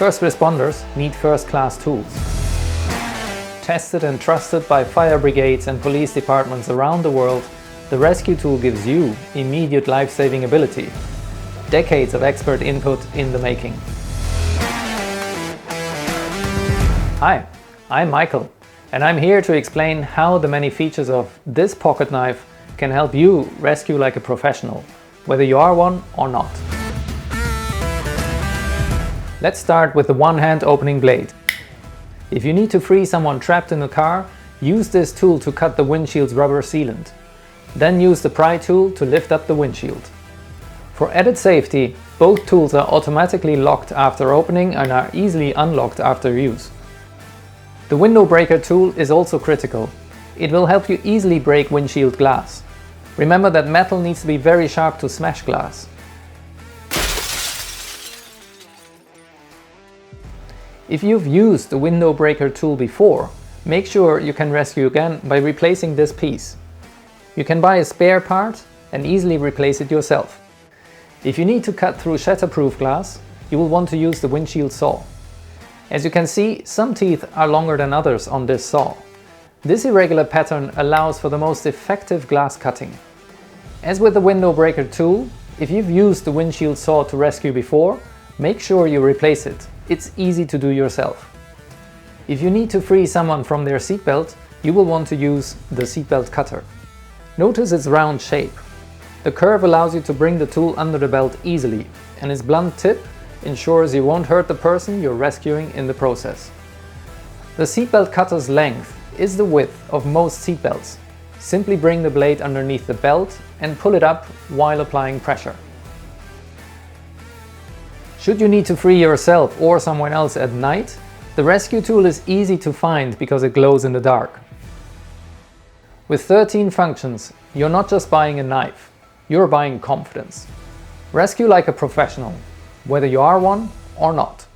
First responders need first-class tools. Tested and trusted by fire brigades and police departments around the world, the rescue tool gives you immediate life-saving ability. Decades of expert input in the making. Hi, I'm Michael, and I'm here to explain how the many features of this pocket knife can help you rescue like a professional, whether you are one or not. Let's start with the one-hand opening blade. If you need to free someone trapped in a car, use this tool to cut the windshield's rubber sealant. Then use the pry tool to lift up the windshield. For added safety, both tools are automatically locked after opening and are easily unlocked after use. The window breaker tool is also critical. It will help you easily break windshield glass. Remember that metal needs to be very sharp to smash glass. If you've used the window breaker tool before, make sure you can rescue again by replacing this piece. You can buy a spare part and easily replace it yourself. If you need to cut through shatterproof glass, you will want to use the windshield saw. As you can see, some teeth are longer than others on this saw. This irregular pattern allows for the most effective glass cutting. As with the window breaker tool, if you've used the windshield saw to rescue before, make sure you replace it. It's easy to do yourself. If you need to free someone from their seatbelt, you will want to use the seatbelt cutter. Notice its round shape. The curve allows you to bring the tool under the belt easily, and its blunt tip ensures you won't hurt the person you're rescuing in the process. The seatbelt cutter's length is the width of most seatbelts. Simply bring the blade underneath the belt and pull it up while applying pressure. Should you need to free yourself or someone else at night, the rescue tool is easy to find because it glows in the dark. With 13 functions, you're not just buying a knife, you're buying confidence. Rescue like a professional, whether you are one or not.